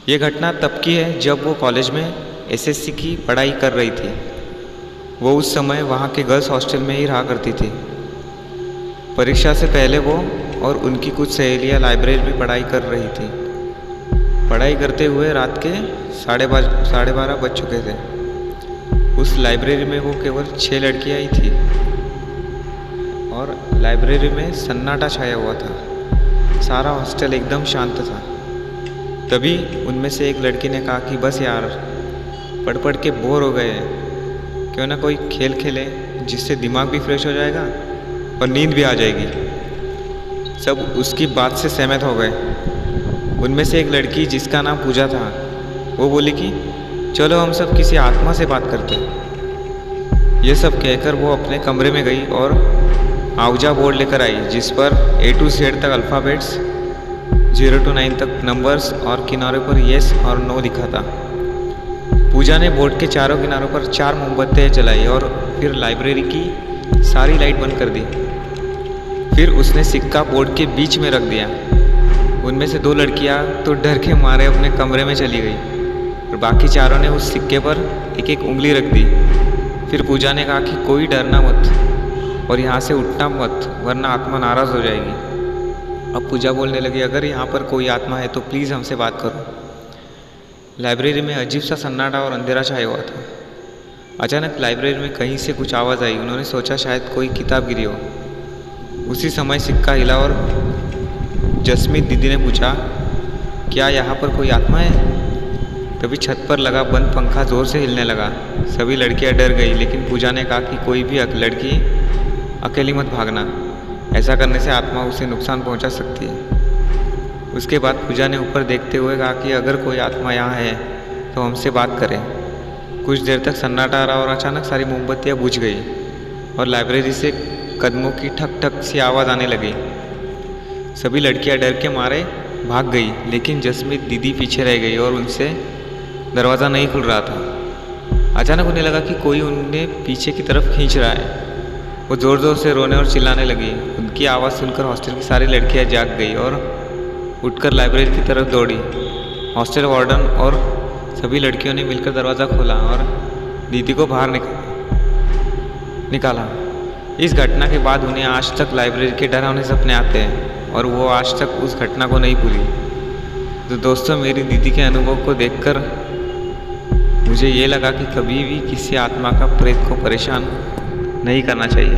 ये घटना तब की है जब वो कॉलेज में एसएससी की पढ़ाई कर रही थी। वो उस समय वहाँ के गर्ल्स हॉस्टल में ही रहा करती थी। परीक्षा से पहले वो और उनकी कुछ सहेलियाँ लाइब्रेरी में पढ़ाई कर रही थी। पढ़ाई करते हुए रात के 12:30 बज चुके थे। उस लाइब्रेरी में वो केवल 6 लड़कियाँ ही थी और लाइब्रेरी में सन्नाटा छाया हुआ था। सारा हॉस्टल एकदम शांत था। तभी उनमें से एक लड़की ने कहा कि बस यार, पढ़ पढ़ के बोर हो गए हैं, क्यों ना कोई खेल खेले जिससे दिमाग भी फ्रेश हो जाएगा और नींद भी आ जाएगी। सब उसकी बात से सहमत हो गए। उनमें से एक लड़की जिसका नाम पूजा था, वो बोली कि चलो हम सब किसी आत्मा से बात करते हैं। ये सब कहकर वो अपने कमरे में गई और आउजा बोर्ड लेकर आई जिस पर A to Z तक अल्फ़ाबेट्स, 0 to 9 तक नंबर्स और किनारों पर येस और नो लिखा था। पूजा ने बोर्ड के चारों किनारों पर 4 मोमबत्तियाँ जलाई और फिर लाइब्रेरी की सारी लाइट बंद कर दी। फिर उसने सिक्का बोर्ड के बीच में रख दिया। उनमें से 2 लड़कियाँ तो डर के मारे अपने कमरे में चली गई और बाकी चारों ने उस सिक्के पर एक एक उंगली रख दी। फिर पूजा ने कहा कि कोई डरना मत और यहाँ से उठना मत, वरना आत्मा नाराज़ हो जाएगी। अब पूजा बोलने लगी, अगर यहाँ पर कोई आत्मा है तो प्लीज़ हमसे बात करो। लाइब्रेरी में अजीब सा सन्नाटा और अंधेरा छाया हुआ था। अचानक लाइब्रेरी में कहीं से कुछ आवाज़ आई। उन्होंने सोचा शायद कोई किताब गिरी हो। उसी समय सिक्का हिला और जसमीत दीदी ने पूछा, क्या यहाँ पर कोई आत्मा है? तभी छत पर लगा बंद पंखा ज़ोर से हिलने लगा। सभी लड़कियाँ डर गई, लेकिन पूजा ने कहा कि कोई भी लड़की अकेली मत भागना, ऐसा करने से आत्मा उसे नुकसान पहुंचा सकती है। उसके बाद पूजा ने ऊपर देखते हुए कहा कि अगर कोई आत्मा यहाँ है तो हमसे बात करें। कुछ देर तक सन्नाटा रहा और अचानक सारी मोमबत्तियाँ बुझ गई और लाइब्रेरी से कदमों की ठक ठक सी आवाज़ आने लगी। सभी लड़कियाँ डर के मारे भाग गई, लेकिन जसमीत दीदी पीछे रह गई और उनसे दरवाज़ा नहीं खुल रहा था। अचानक उन्हें लगा कि कोई उन्हें पीछे की तरफ खींच रहा है। वो ज़ोर ज़ोर से रोने और चिल्लाने लगी। उनकी आवाज़ सुनकर हॉस्टल की सारी लड़कियां जाग गई और उठकर लाइब्रेरी की तरफ दौड़ी। हॉस्टल वार्डन और सभी लड़कियों ने मिलकर दरवाज़ा खोला और दीदी को बाहर निकाला। इस घटना के बाद उन्हें आज तक लाइब्रेरी के डरावने सपने आते हैं और वो आज तक उस घटना को नहीं भूली। तो दोस्तों, मेरी दीदी के अनुभव को देखकर मुझे ये लगा कि कभी भी किसी आत्मा का प्रेत को परेशान नहीं करना चाहिए।